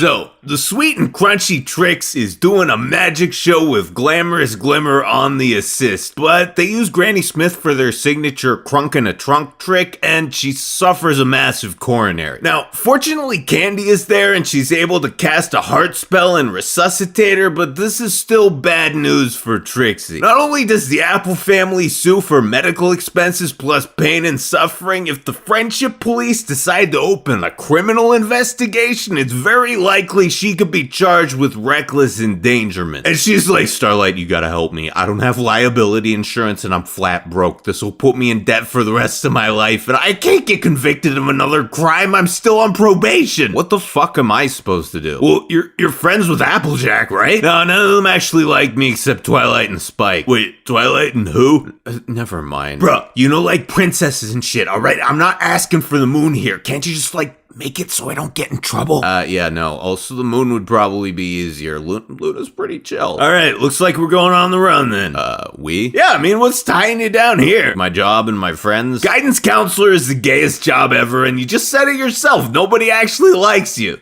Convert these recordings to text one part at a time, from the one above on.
So, the sweet and crunchy Trix is doing a magic show with Glamorous Glimmer on the assist, but they use Granny Smith for their signature crunk in a trunk trick, and she suffers a massive coronary. Now, fortunately Candy is there and she's able to cast a heart spell and resuscitate her, but this is still bad news for Trixie. Not only does the Apple family sue for medical expenses plus pain and suffering, if the Friendship Police decide to open a criminal investigation, it's very likely she could be charged with reckless endangerment. And she's like, Starlight, you gotta help me. I don't have liability insurance and I'm flat broke. This will put me in debt for the rest of my life and I can't get convicted of another crime. I'm still on probation. What the fuck am I supposed to do? Well, you're friends with Applejack, right? No, none of them actually like me except Twilight and Spike. Wait, Twilight and who? Never mind. Bruh, you know, like princesses and shit, alright? I'm not asking for the moon here. Can't you just, like, make it so I don't get in trouble? Yeah, no. Also, the moon would probably be easier. Luna's pretty chill. Alright, looks like we're going on the run then. We? Yeah, I mean, what's tying you down here? My job and my friends? Guidance counselor is the gayest job ever, and you just said it yourself. Nobody actually likes you.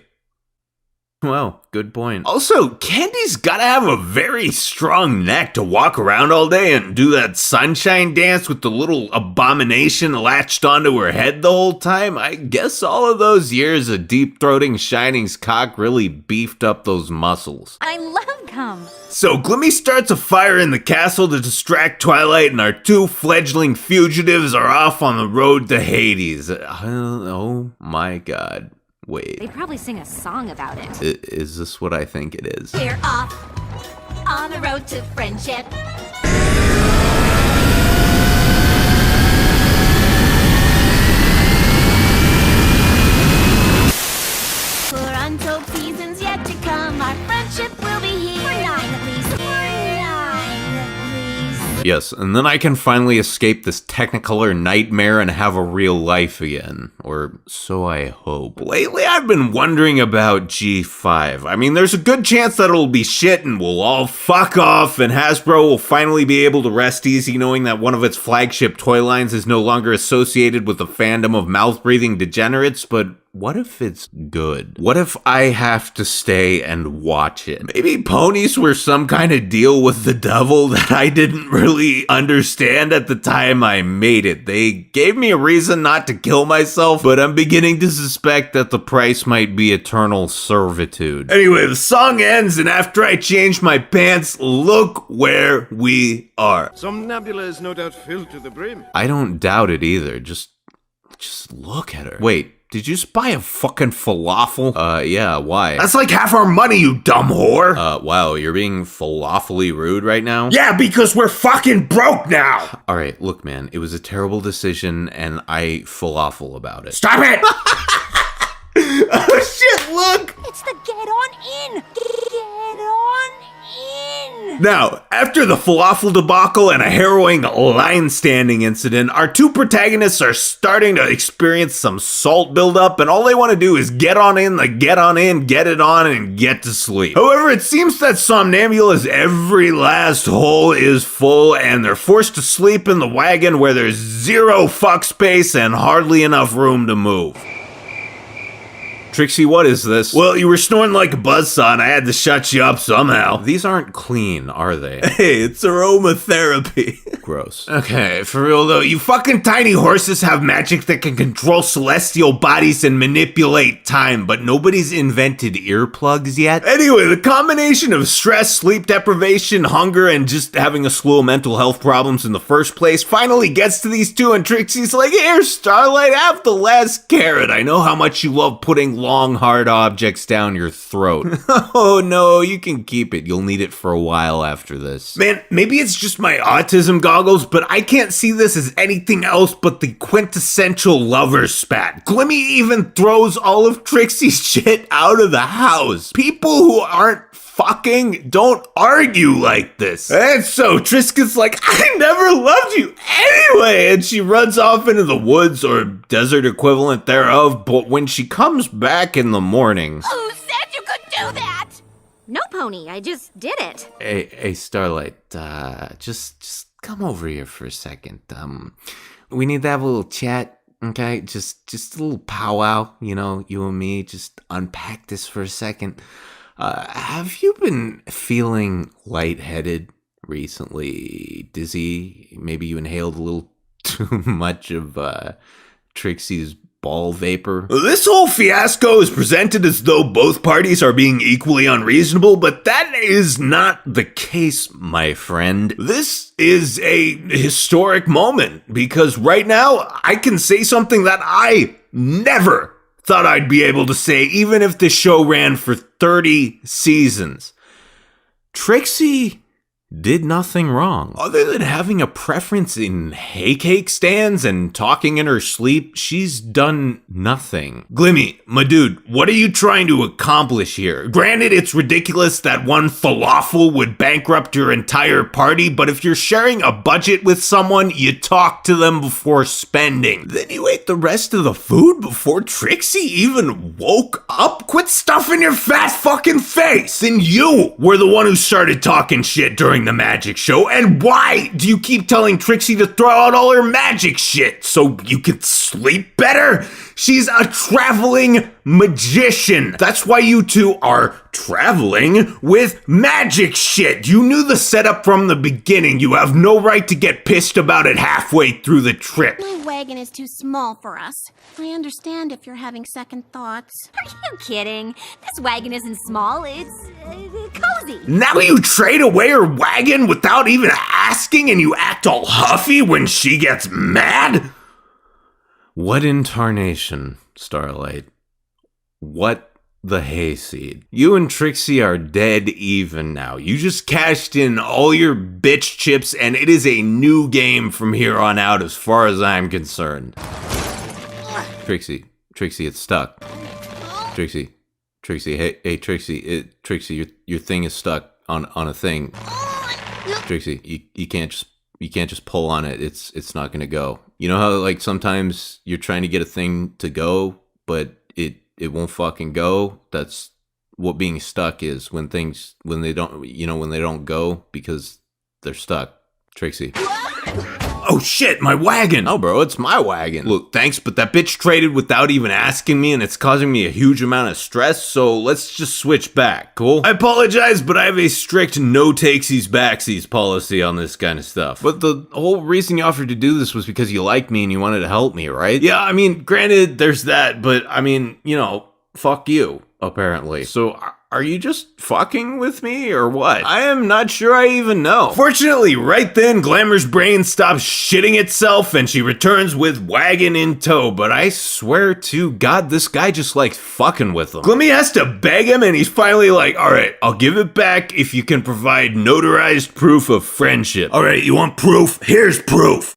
Well, good point. Also, Candy's gotta have a very strong neck to walk around all day and do that sunshine dance with the little abomination latched onto her head the whole time. I guess all of those years of deep-throating Shining's cock really beefed up those muscles. I love cum. So Glimmy starts a fire in the castle to distract Twilight, and our two fledgling fugitives are off on the road to Hades. Oh my god. Wait. They probably sing a song about it. Is this what I think it is? We're off on the road to friendship. For untold seasons yet to come, our friendship will be here. For 9 at least. For 9 at least. Yes, and then I can finally escape this Technicolor nightmare and have a real life again. Or so I hope. Lately I've been wondering about G5. I mean, there's a good chance that it'll be shit and we'll all fuck off and Hasbro will finally be able to rest easy knowing that one of its flagship toy lines is no longer associated with the fandom of mouth-breathing degenerates, but what if it's good? What if I have to stay and watch it? Maybe ponies were some kind of deal with the devil that I didn't really understand at the time I made it. They gave me a reason not to kill myself, but I'm beginning to suspect that the price might be eternal servitude. Anyway, the song ends, and after I change my pants, look where we are. Some nebula is no doubt filled to the brim. I don't doubt it either. Just look at her. Wait. Did you just buy a fucking falafel? Yeah, why? That's like half our money, you dumb whore! Wow, you're being falafely rude right now? Yeah, because we're fucking broke now! Alright, look man, it was a terrible decision and I falafel about it. Stop it! Oh shit, look! It's the get on in. Get on in. Now, after the falafel debacle and a harrowing line standing incident, our two protagonists are starting to experience some salt buildup, and all they want to do is get on in, get it on, and get to sleep. However, it seems that Somnambula's every last hole is full, and they're forced to sleep in the wagon where there's zero fuck space and hardly enough room to move. Trixie, what is this? Well, you were snoring like a buzzsaw and I had to shut you up somehow. These aren't clean, are they? Hey, it's aromatherapy. Gross. Okay, for real though, you fucking tiny horses have magic that can control celestial bodies and manipulate time, but nobody's invented earplugs yet. Anyway, the combination of stress, sleep deprivation, hunger, and just having a slew of mental health problems in the first place finally gets to these two, and Trixie's like, here, Starlight, have the last carrot. I know how much you love putting long, hard objects down your throat. Oh no, you can keep it. You'll need it for a while after this. Man, maybe it's just my autism goggles, but I can't see this as anything else but the quintessential lover spat. Glimmy even throws all of Trixie's shit out of the house. People who aren't fucking don't argue like this. And so Triska's like, I never loved you anyway, and she runs off into the woods or desert equivalent thereof, but when she comes back in the morning... Who said you could do that? No, Pony, I just did it. Hey, Starlight, just come over here for a second. We need to have a little chat. Okay, just a little powwow, you know, you and me, just unpack this for a second. Have you been feeling lightheaded recently? Dizzy? Maybe you inhaled a little too much of Trixie's ball vapor? This whole fiasco is presented as though both parties are being equally unreasonable, but that is not the case, my friend. This is a historic moment because right now I can say something that I never thought I'd be able to say, even if the show ran for 30 seasons. Trixie did nothing wrong. Other than having a preference in hay cake stands and talking in her sleep, she's done nothing. Glimmy, my dude, what are you trying to accomplish here? Granted, it's ridiculous that one falafel would bankrupt your entire party, but if you're sharing a budget with someone, you talk to them before spending. Then you ate the rest of the food before Trixie even woke up? Quit stuffing your fat fucking face! Then you were the one who started talking shit during the magic show, and why do you keep telling Trixie to throw out all her magic shit? So you can sleep better? She's a traveling magician. That's why you two are traveling with magic shit. You knew the setup from the beginning. You have no right to get pissed about it halfway through the trip. My wagon is too small for us. I understand if you're having second thoughts. Are you kidding? This wagon isn't small, it's cozy. Now you trade away her wagon without even asking, and you act all huffy when she gets mad? What in tarnation, Starlight? What the hayseed? You and Trixie are dead even now. You just cashed in all your bitch chips, and it is a new game from here on out as far as I'm concerned. Trixie, it's stuck. Trixie, hey, Trixie, your thing is stuck on a thing. Trixie, you can't just pull on it. It's not gonna go. You know how like sometimes you're trying to get a thing to go, but it won't fucking go? That's what being stuck is, when they don't go because they're stuck. Trixie. Oh shit, my wagon! Oh bro, it's my wagon. Look, thanks, but that bitch traded without even asking me, and it's causing me a huge amount of stress, so let's just switch back, cool? I apologize, but I have a strict no takesies backsies policy on this kind of stuff. But the whole reason you offered to do this was because you liked me and you wanted to help me, right? Yeah, I mean, granted, there's that, but I mean, you know, fuck you, apparently. So are you just fucking with me or what? I am not sure I even know. Fortunately, right then, Glamour's brain stops shitting itself and she returns with wagon in tow, but I swear to God, this guy just likes fucking with him. Glimmy has to beg him and he's finally like, alright, I'll give it back if you can provide notarized proof of friendship. Alright, you want proof? Here's proof.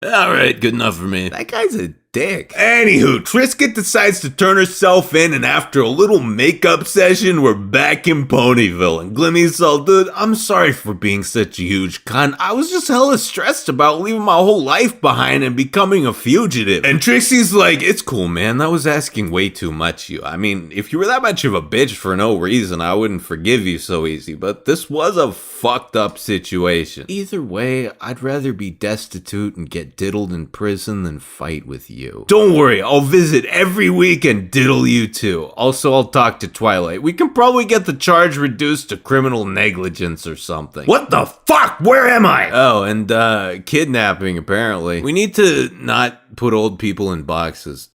Alright, good enough for me. That guy's a dick. Anywho, Trisket decides to turn herself in, and after a little makeup session, we're back in Ponyville. And Glimmy's all, dude, I'm sorry for being such a huge cunt. I was just hella stressed about leaving my whole life behind and becoming a fugitive. And Trixie's like, it's cool, man. That was asking way too much, you. I mean, if you were that much of a bitch for no reason, I wouldn't forgive you so easy. But this was a fucked up situation. Either way, I'd rather be destitute and get diddled in prison than fight with you. Don't worry, I'll visit every week and diddle you too. Also, I'll talk to Twilight. We can probably get the charge reduced to criminal negligence or something. What the fuck? Where am I? Oh, and kidnapping apparently. We need to not put old people in boxes.